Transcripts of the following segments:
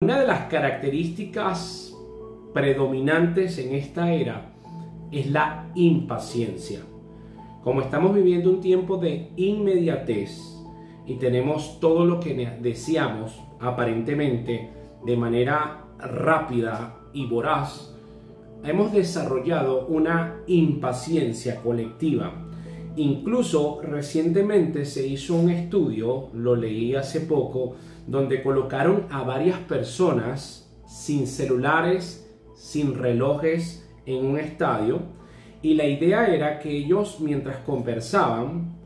Una de las características predominantes en esta era es la impaciencia. Como estamos viviendo un tiempo de inmediatez y tenemos todo lo que deseamos aparentemente de manera rápida y voraz, hemos desarrollado una impaciencia colectiva. Incluso recientemente se hizo un estudio, lo leí hace poco, donde colocaron a varias personas sin celulares, sin relojes en un estadio, y la idea era que ellos, mientras conversaban,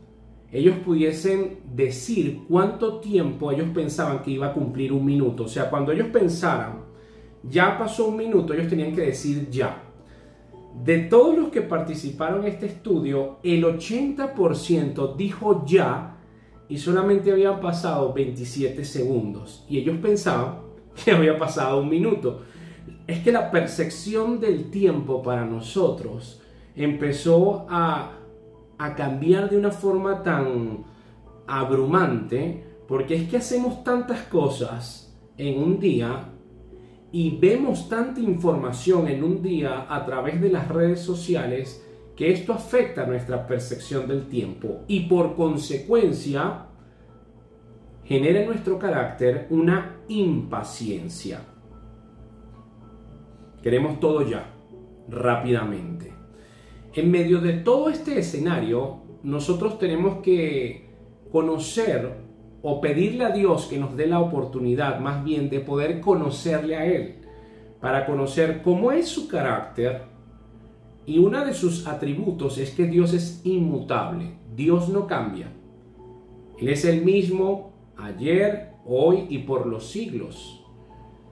ellos pudiesen decir cuánto tiempo ellos pensaban que iba a cumplir un minuto. O sea, cuando ellos pensaran, ya pasó un minuto, ellos tenían que decir ya. De todos los que participaron en este estudio, el 80% dijo ya y solamente habían pasado 27 segundos. Y ellos pensaban que había pasado un minuto. Es que la percepción del tiempo para nosotros empezó a cambiar de una forma tan abrumante, porque es que hacemos tantas cosas en un día y vemos tanta información en un día a través de las redes sociales que esto afecta nuestra percepción del tiempo y por consecuencia genera en nuestro carácter una impaciencia. Queremos todo ya, rápidamente. En medio de todo este escenario, nosotros tenemos que conocer o pedirle a Dios que nos dé la oportunidad, más bien, de poder conocerle a Él, para conocer cómo es su carácter. Y uno de sus atributos es que Dios es inmutable, Dios no cambia. Él es el mismo ayer, hoy y por los siglos.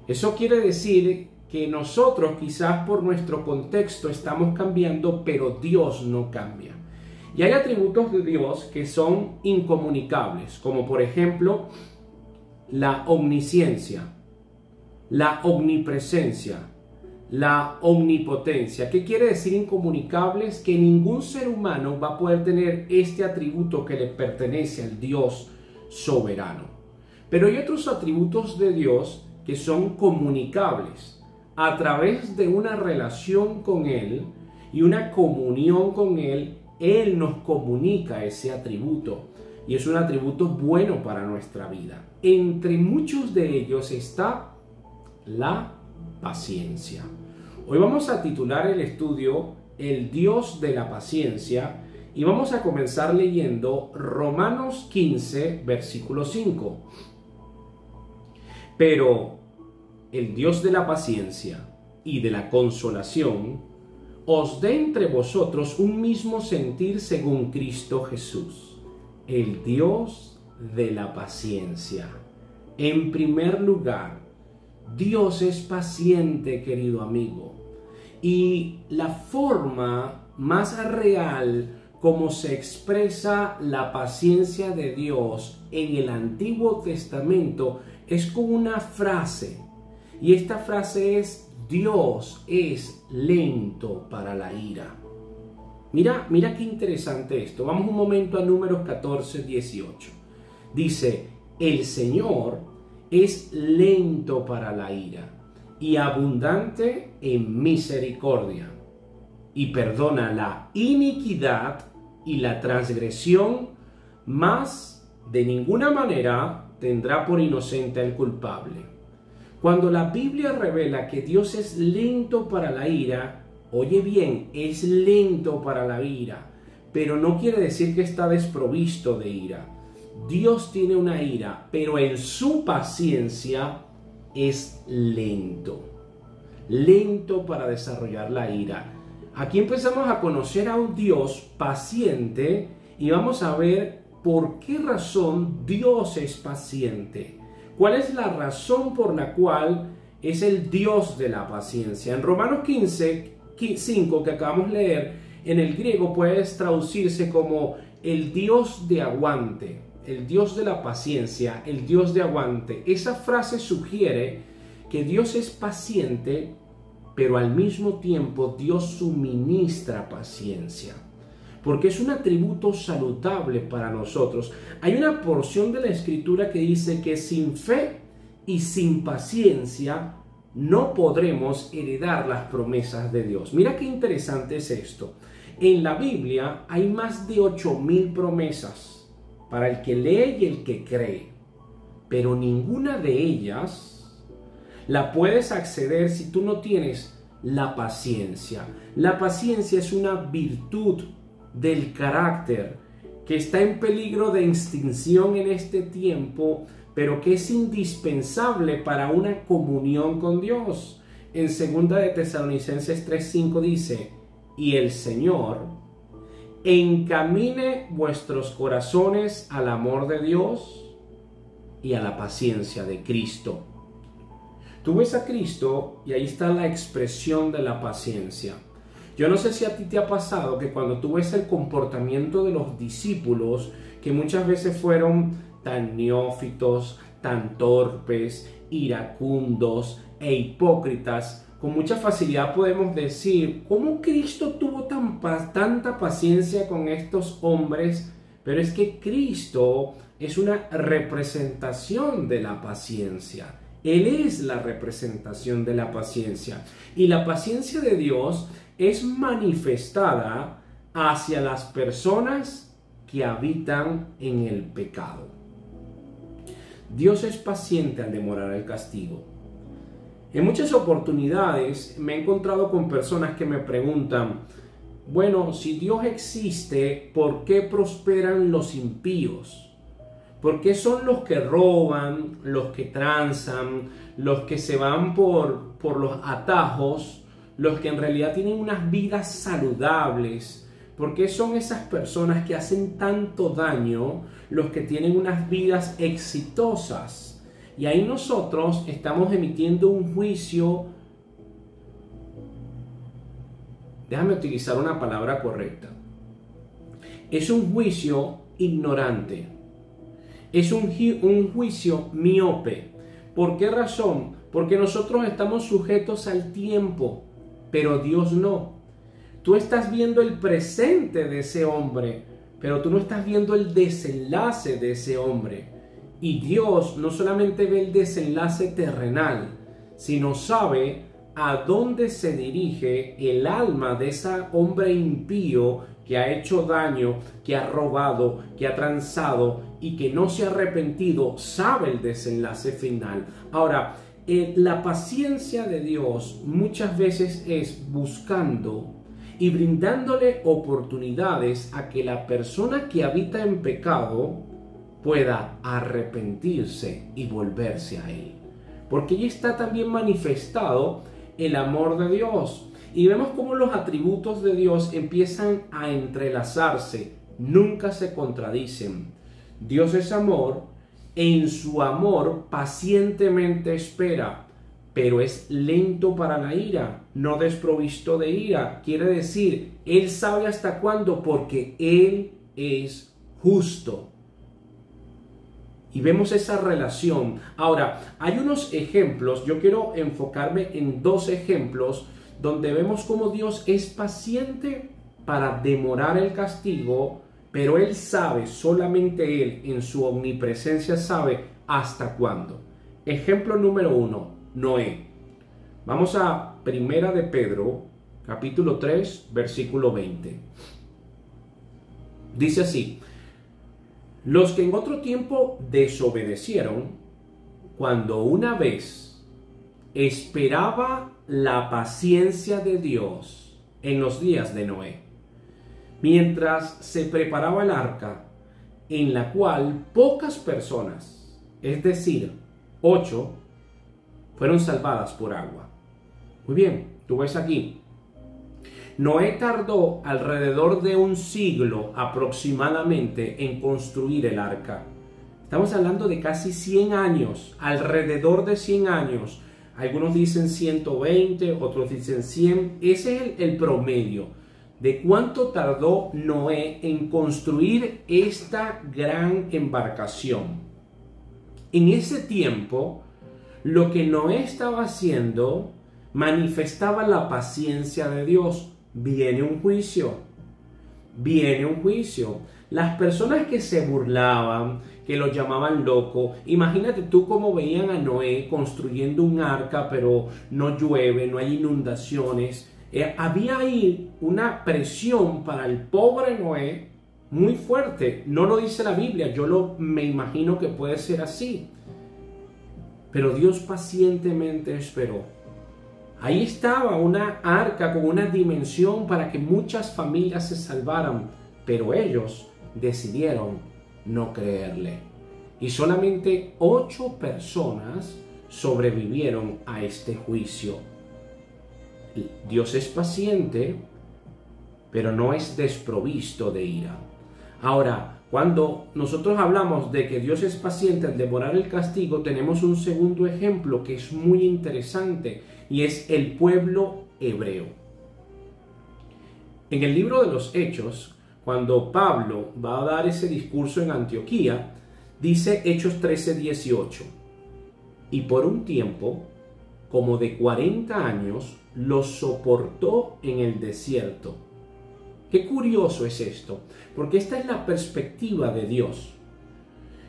Eso quiere decir que nosotros quizás por nuestro contexto estamos cambiando, pero Dios no cambia. Y hay atributos de Dios que son incomunicables, como por ejemplo la omnisciencia, la omnipresencia, la omnipotencia. ¿Qué quiere decir incomunicables? Que ningún ser humano va a poder tener este atributo que le pertenece al Dios soberano. Pero hay otros atributos de Dios que son comunicables. A través de una relación con Él y una comunión con Él, Él nos comunica ese atributo y es un atributo bueno para nuestra vida. Entre muchos de ellos está la paciencia. Hoy vamos a titular el estudio El Dios de la paciencia y vamos a comenzar leyendo Romanos 15, versículo 5. Pero el Dios de la paciencia y de la consolación os dé entre vosotros un mismo sentir según Cristo Jesús, el Dios de la paciencia. En primer lugar, Dios es paciente, querido amigo, y la forma más real como se expresa la paciencia de Dios en el Antiguo Testamento es con una frase. Y esta frase es: Dios es lento para la ira. Mira qué interesante esto. Vamos un momento a Números 14, 18. Dice: el Señor es lento para la ira y abundante en misericordia, y perdona la iniquidad y la transgresión, mas de ninguna manera tendrá por inocente al culpable. Cuando la Biblia revela que Dios es lento para la ira, oye bien, es lento para la ira, pero no quiere decir que está desprovisto de ira. Dios tiene una ira, pero en su paciencia es lento. Lento para desarrollar la ira. Aquí empezamos a conocer a un Dios paciente y vamos a ver por qué razón Dios es paciente. ¿Cuál es la razón por la cual es el Dios de la paciencia? En Romanos 15, 5 que acabamos de leer, en el griego puede traducirse como el Dios de aguante, el Dios de la paciencia, el Dios de aguante. Esa frase sugiere que Dios es paciente, pero al mismo tiempo Dios suministra paciencia, porque es un atributo saludable para nosotros. Hay una porción de la Escritura que dice que sin fe y sin paciencia no podremos heredar las promesas de Dios. Mira qué interesante es esto. En la Biblia hay más de 8.000 promesas para el que lee y el que cree, pero ninguna de ellas la puedes acceder si tú no tienes la paciencia. La paciencia es una virtud del carácter que está en peligro de extinción en este tiempo, pero que es indispensable para una comunión con Dios. En 2 de Tesalonicenses 3:5 dice: y el Señor encamine vuestros corazones al amor de Dios y a la paciencia de Cristo. Tú ves a Cristo y ahí está la expresión de la paciencia. Yo no sé si a ti te ha pasado que cuando tú ves el comportamiento de los discípulos, que muchas veces fueron tan neófitos, tan torpes, iracundos e hipócritas, con mucha facilidad podemos decir, ¿cómo Cristo tuvo tanta paciencia con estos hombres? Pero es que Cristo es una representación de la paciencia. Él es la representación de la paciencia. Y la paciencia de Dios es manifestada hacia las personas que habitan en el pecado. Dios es paciente al demorar el castigo. En muchas oportunidades me he encontrado con personas que me preguntan, bueno, si Dios existe, ¿por qué prosperan los impíos? ¿Por qué son los que roban, los que transan, los que se van por los atajos, los que en realidad tienen unas vidas saludables? ¿Por qué son esas personas que hacen tanto daño los que tienen unas vidas exitosas? Y ahí nosotros estamos emitiendo un juicio, déjame utilizar una palabra correcta, es un juicio ignorante, es un juicio miope. ¿Por qué razón? Porque nosotros estamos sujetos al tiempo, pero Dios no. Tú estás viendo el presente de ese hombre, pero tú no estás viendo el desenlace de ese hombre. Y Dios no solamente ve el desenlace terrenal, sino sabe a dónde se dirige el alma de ese hombre impío que ha hecho daño, que ha robado, que ha transado y que no se ha arrepentido. Sabe el desenlace final. Ahora, la paciencia de Dios muchas veces es buscando y brindándole oportunidades a que la persona que habita en pecado pueda arrepentirse y volverse a Él. Porque allí está también manifestado el amor de Dios. Y vemos cómo los atributos de Dios empiezan a entrelazarse, nunca se contradicen. Dios es amor, en su amor pacientemente espera, pero es lento para la ira, no desprovisto de ira. Quiere decir, Él sabe hasta cuándo, porque Él es justo. Y vemos esa relación. Ahora, hay unos ejemplos, yo quiero enfocarme en 2 ejemplos, donde vemos cómo Dios es paciente para demorar el castigo, pero Él sabe, solamente Él en su omnipresencia sabe hasta cuándo. Ejemplo número 1, Noé. Vamos a 1 de Pedro, capítulo 3, versículo 20. Dice así: los que en otro tiempo desobedecieron, cuando una vez esperaba la paciencia de Dios en los días de Noé, mientras se preparaba el arca, en la cual pocas personas, es decir, 8, fueron salvadas por agua. Muy bien, tú ves aquí, Noé tardó alrededor de 1 siglo aproximadamente en construir el arca. Estamos hablando de casi 100 años, alrededor de 100 años. Algunos dicen 120, otros dicen 100. Ese es el promedio de cuánto tardó Noé en construir esta gran embarcación. En ese tiempo, lo que Noé estaba haciendo manifestaba la paciencia de Dios. Viene un juicio. viene un juicio. Las personas que se burlaban, que lo llamaban loco, imagínate tú cómo veían a Noé construyendo un arca, pero no llueve, no hay inundaciones. Había ahí una presión para el pobre Noé muy fuerte. No lo dice la Biblia, me imagino que puede ser así. Pero Dios pacientemente esperó. Ahí estaba una arca con una dimensión para que muchas familias se salvaran, pero ellos decidieron no creerle. Y solamente 8 personas sobrevivieron a este juicio. Dios es paciente, pero no es desprovisto de ira. Ahora, cuando nosotros hablamos de que Dios es paciente al demorar el castigo, tenemos un segundo ejemplo que es muy interesante, y es el pueblo hebreo. En el libro de los Hechos, cuando Pablo va a dar ese discurso en Antioquía, dice Hechos 13:18, y por un tiempo, como de 40 años, los soportó en el desierto. Qué curioso es esto, porque esta es la perspectiva de Dios.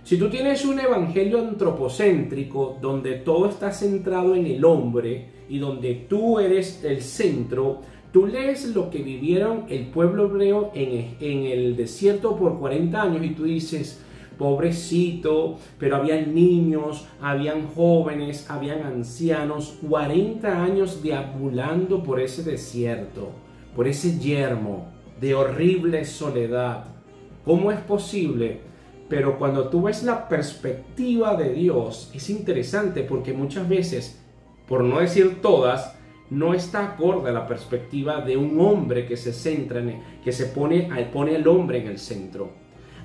Si tú tienes un evangelio antropocéntrico donde todo está centrado en el hombre y donde tú eres el centro, tú lees lo que vivieron el pueblo hebreo en el desierto por 40 años y tú dices, pobrecito, pero habían niños, habían jóvenes, habían ancianos, 40 años deambulando por ese desierto, por ese yermo de horrible soledad. ¿Cómo es posible? Pero cuando tú ves la perspectiva de Dios, es interesante porque muchas veces, por no decir todas, no está acorde a la perspectiva de un hombre que se centra que pone al hombre en el centro.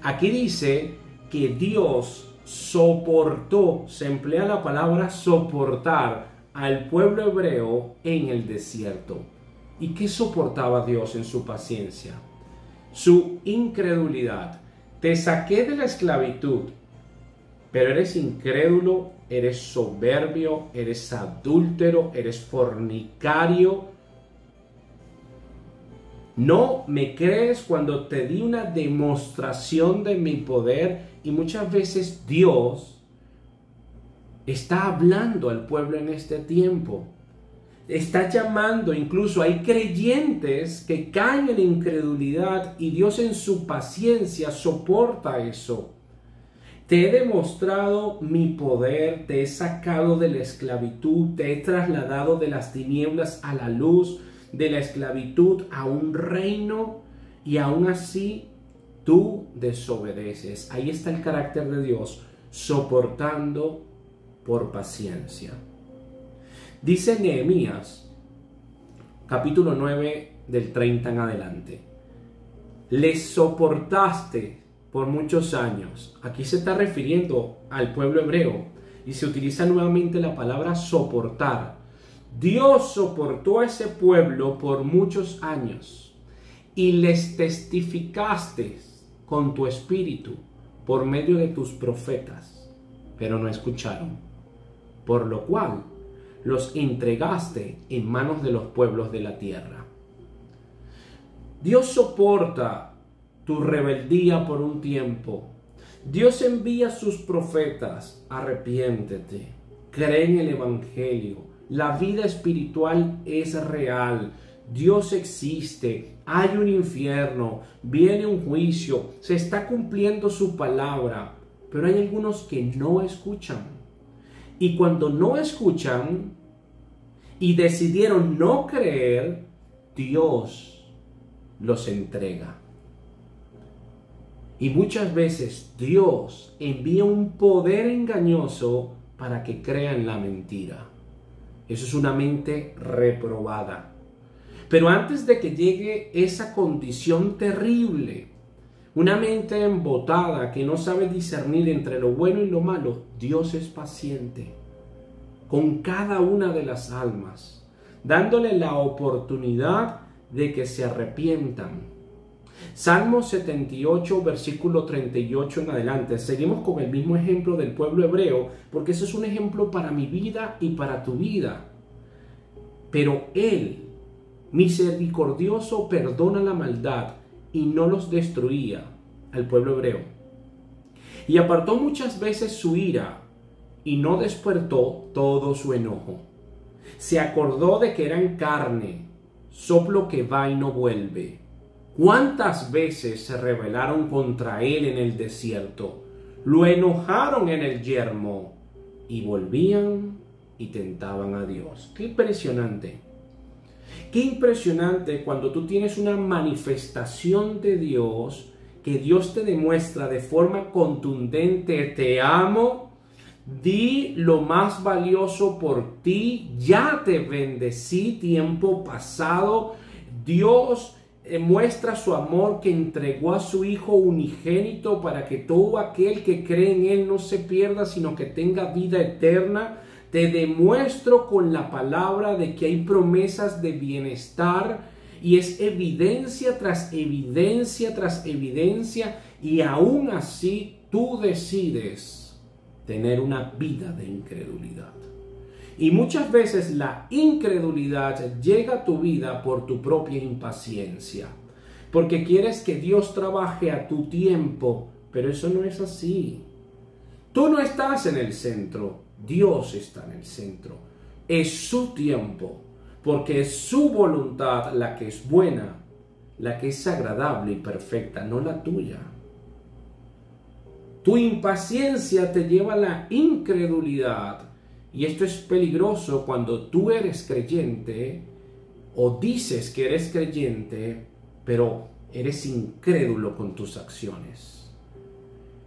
Aquí dice que Dios soportó, se emplea la palabra soportar al pueblo hebreo en el desierto. ¿Y qué soportaba Dios en su paciencia? Su incredulidad. Te saqué de la esclavitud, pero eres incrédulo, eres soberbio, eres adúltero, eres fornicario. No me crees cuando te di una demostración de mi poder, y muchas veces Dios está hablando al pueblo en este tiempo. Está llamando, incluso hay creyentes que caen en incredulidad y Dios en su paciencia soporta eso. Te he demostrado mi poder, te he sacado de la esclavitud, te he trasladado de las tinieblas a la luz, de la esclavitud a un reino, y aún así tú desobedeces. Ahí está el carácter de Dios, soportando por paciencia. Dice Nehemías, capítulo 9, del 30 en adelante. Les soportaste por muchos años. Aquí se está refiriendo al pueblo hebreo y se utiliza nuevamente la palabra soportar. Dios soportó a ese pueblo por muchos años y les testificaste con tu espíritu por medio de tus profetas, pero no escucharon, por lo cual los entregaste en manos de los pueblos de la tierra. Dios soporta tu rebeldía por un tiempo. Dios envía a sus profetas, arrepiéntete, cree en el evangelio, la vida espiritual es real, Dios existe, hay un infierno, viene un juicio, se está cumpliendo su palabra, pero hay algunos que no escuchan. Y cuando no escuchan y decidieron no creer, Dios los entrega. Y muchas veces Dios envía un poder engañoso para que crean la mentira. Eso es una mente reprobada. Pero antes de que llegue esa condición terrible, una mente embotada que no sabe discernir entre lo bueno y lo malo, Dios es paciente con cada una de las almas, dándole la oportunidad de que se arrepientan. Salmo 78, versículo 38 en adelante. Seguimos con el mismo ejemplo del pueblo hebreo, porque ese es un ejemplo para mi vida y para tu vida. Pero Él, misericordioso, perdona la maldad y no los destruía al pueblo hebreo. Y apartó muchas veces su ira y no despertó todo su enojo. Se acordó de que eran carne, soplo que va y no vuelve. ¿Cuántas veces se rebelaron contra él en el desierto? Lo enojaron en el yermo y volvían y tentaban a Dios. ¡Qué impresionante! ¡Qué impresionante cuando tú tienes una manifestación de Dios, que Dios te demuestra de forma contundente: te amo, di lo más valioso por ti, ya te bendecí, tiempo pasado. Dios muestra su amor, que entregó a su Hijo unigénito para que todo aquel que cree en Él no se pierda, sino que tenga vida eterna. Te demuestro con la palabra de que hay promesas de bienestar, y es evidencia tras evidencia tras evidencia, y aún así tú decides tener una vida de incredulidad. Y muchas veces la incredulidad llega a tu vida por tu propia impaciencia, porque quieres que Dios trabaje a tu tiempo, pero eso no es así. Tú no estás en el centro, Dios está en el centro. Es su tiempo, porque es su voluntad la que es buena, la que es agradable y perfecta, no la tuya. Tu impaciencia te lleva a la incredulidad, y esto es peligroso cuando tú eres creyente o dices que eres creyente, pero eres incrédulo con tus acciones.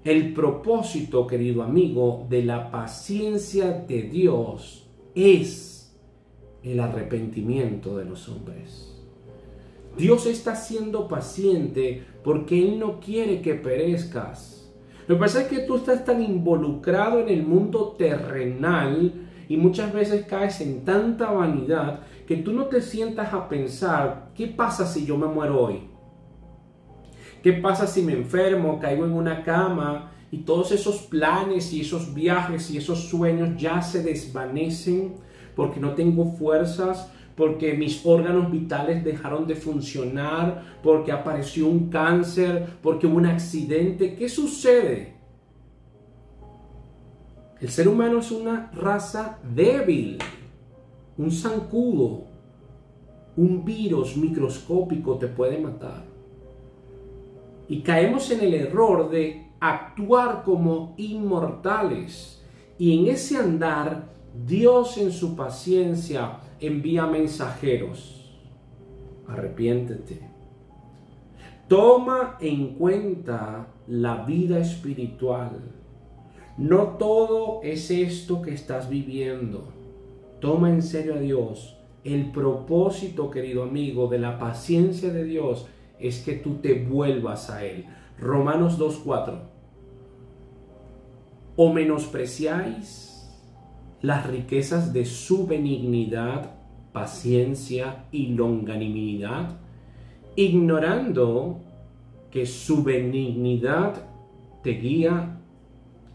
El propósito, querido amigo, de la paciencia de Dios es el arrepentimiento de los hombres. Dios está siendo paciente porque Él no quiere que perezcas. Lo que pasa es que tú estás tan involucrado en el mundo terrenal y muchas veces caes en tanta vanidad que tú no te sientas a pensar: ¿qué pasa si yo me muero hoy? ¿Qué pasa si me enfermo, caigo en una cama y todos esos planes y esos viajes y esos sueños ya se desvanecen porque no tengo fuerzas, porque mis órganos vitales dejaron de funcionar, porque apareció un cáncer, porque hubo un accidente? ¿Qué sucede? El ser humano es una raza débil, un zancudo, un virus microscópico te puede matar. Y caemos en el error de actuar como inmortales. Y en ese andar, Dios en su paciencia envía mensajeros. Arrepiéntete. Toma en cuenta la vida espiritual. No todo es esto que estás viviendo. Toma en serio a Dios. El propósito, querido amigo, de la paciencia de Dios es que tú te vuelvas a Él. Romanos 2:4. ¿O menospreciáis las riquezas de su benignidad, paciencia y longanimidad, ignorando que su benignidad te guía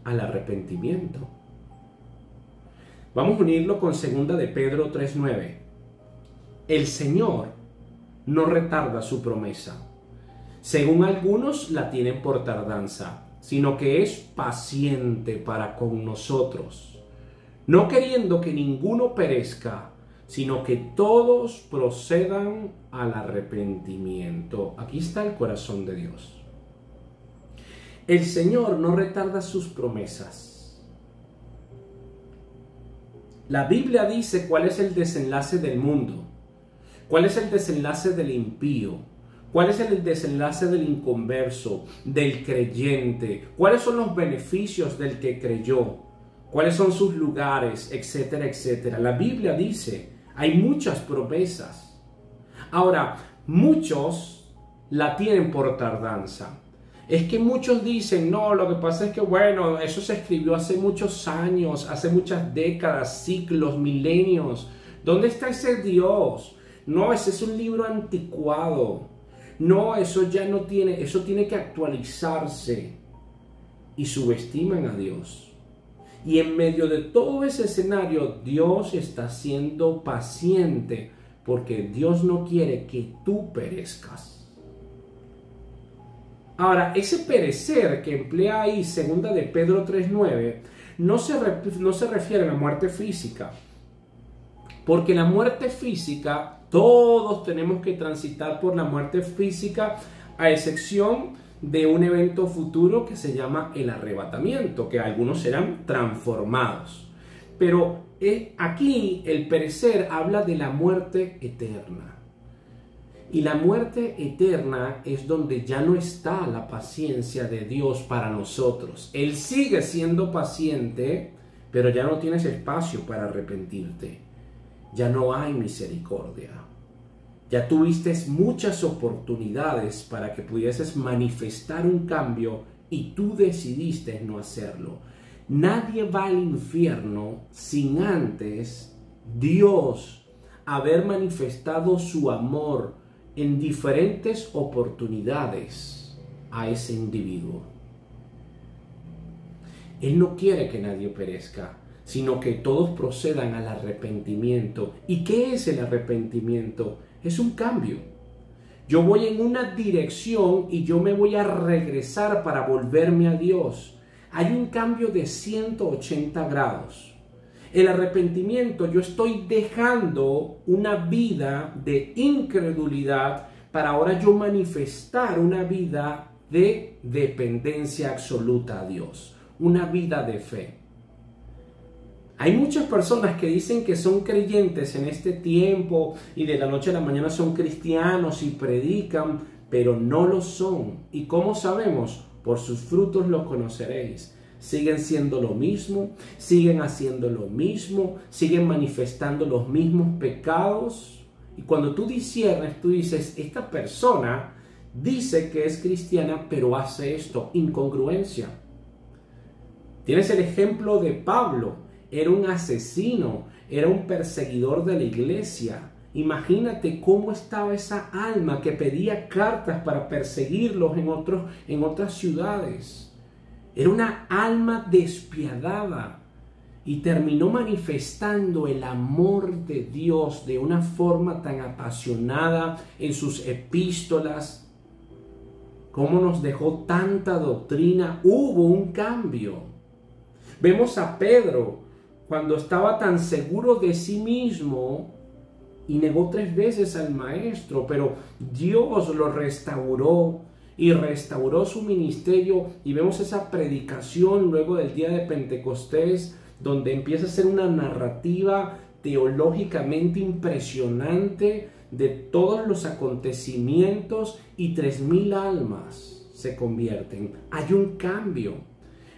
al arrepentimiento? Vamos a unirlo con 2 de Pedro 3:9. El Señor no retarda su promesa, según algunos la tienen por tardanza, sino que es paciente para con nosotros, no queriendo que ninguno perezca, sino que todos procedan al arrepentimiento. Aquí está el corazón de Dios. El Señor no retarda sus promesas. La Biblia dice cuál es el desenlace del mundo. ¿Cuál es el desenlace del impío? ¿Cuál es el desenlace del inconverso, del creyente? ¿Cuáles son los beneficios del que creyó? ¿Cuáles son sus lugares? Etcétera, etcétera. La Biblia dice, hay muchas promesas. Ahora, muchos la tienen por tardanza. Es que muchos dicen, no, lo que pasa es que, bueno, eso se escribió hace muchos años, hace muchas décadas, siglos, milenios. ¿Dónde está ese Dios? No, ese es un libro anticuado. No, eso ya no tiene, eso tiene que actualizarse. Y subestiman a Dios. Y en medio de todo ese escenario, Dios está siendo paciente porque Dios no quiere que tú perezcas. Ahora, ese perecer que emplea ahí 2 de Pedro 3:9 no se refiere a la muerte física, porque la muerte física, todos tenemos que transitar por la muerte física, a excepción de un evento futuro que se llama el arrebatamiento, que algunos serán transformados. Pero aquí el perecer habla de la muerte eterna. Y la muerte eterna es donde ya no está la paciencia de Dios para nosotros. Él sigue siendo paciente, pero ya no tienes espacio para arrepentirte. Ya no hay misericordia. Ya tuviste muchas oportunidades para que pudieses manifestar un cambio y tú decidiste no hacerlo. Nadie va al infierno sin antes Dios haber manifestado su amor en diferentes oportunidades a ese individuo. Él no quiere que nadie perezca, sino que todos procedan al arrepentimiento. ¿Y qué es el arrepentimiento? Es un cambio. Yo voy en una dirección y yo me voy a regresar para volverme a Dios. Hay un cambio de 180 grados. El arrepentimiento, yo estoy dejando una vida de incredulidad para ahora yo manifestar una vida de dependencia absoluta a Dios, una vida de fe. Hay muchas personas que dicen que son creyentes en este tiempo y de la noche a la mañana son cristianos y predican, pero no lo son. ¿Y cómo sabemos? Por sus frutos los conoceréis. Siguen siendo lo mismo, siguen haciendo lo mismo, siguen manifestando los mismos pecados. Y cuando tú disciernes, tú dices, esta persona dice que es cristiana, pero hace esto, incongruencia. Tienes el ejemplo de Pablo, era un asesino, era un perseguidor de la iglesia. Imagínate cómo estaba esa alma que pedía cartas para perseguirlos en otras ciudades. Era una alma despiadada y terminó manifestando el amor de Dios de una forma tan apasionada en sus epístolas. Cómo nos dejó tanta doctrina. Hubo un cambio. Vemos a Pedro cuando estaba tan seguro de sí mismo y negó 3 veces al maestro, pero Dios lo restauró y restauró su ministerio, y vemos esa predicación luego del día de Pentecostés, donde empieza a ser una narrativa teológicamente impresionante de todos los acontecimientos, y 3,000 almas se convierten. Hay un cambio.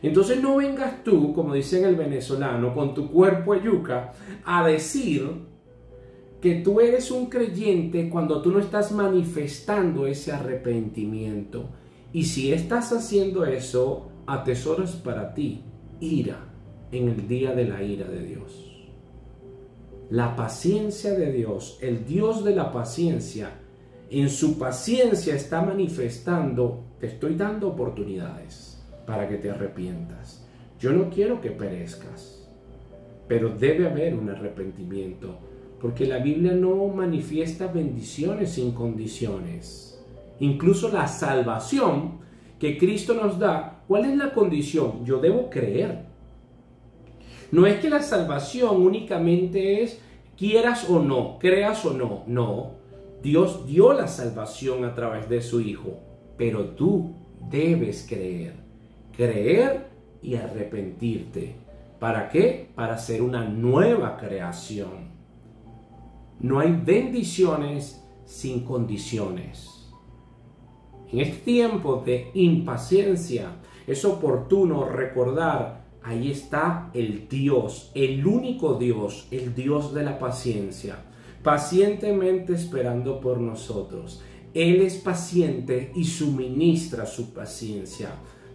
Entonces no vengas tú, como dice el venezolano, con tu cuerpo de yuca, a decir que tú eres un creyente cuando tú no estás manifestando ese arrepentimiento. Y si estás haciendo eso, atesoras para ti ira en el día de la ira de Dios. La paciencia de Dios, el Dios de la paciencia, en su paciencia está manifestando, te estoy dando oportunidades para que te arrepientas. Yo no quiero que perezcas, pero debe haber un arrepentimiento. Porque la Biblia no manifiesta bendiciones sin condiciones. Incluso la salvación que Cristo nos da, ¿cuál es la condición? Yo debo creer. No es que la salvación únicamente es quieras o no, creas o no. No, Dios dio la salvación a través de su Hijo. Pero tú debes creer. Creer y arrepentirte. ¿Para qué? Para ser una nueva creación. No hay bendiciones sin condiciones. En este tiempo de impaciencia es oportuno recordar, ahí está el Dios, el único Dios, el Dios de la paciencia, pacientemente esperando por nosotros. Él es paciente y suministra su paciencia.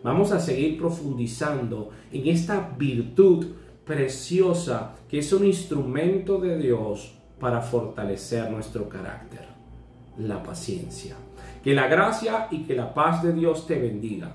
Vamos a seguir profundizando en esta virtud preciosa que es un instrumento de Dios para fortalecer nuestro carácter, la paciencia. Que la gracia y que la paz de Dios te bendiga.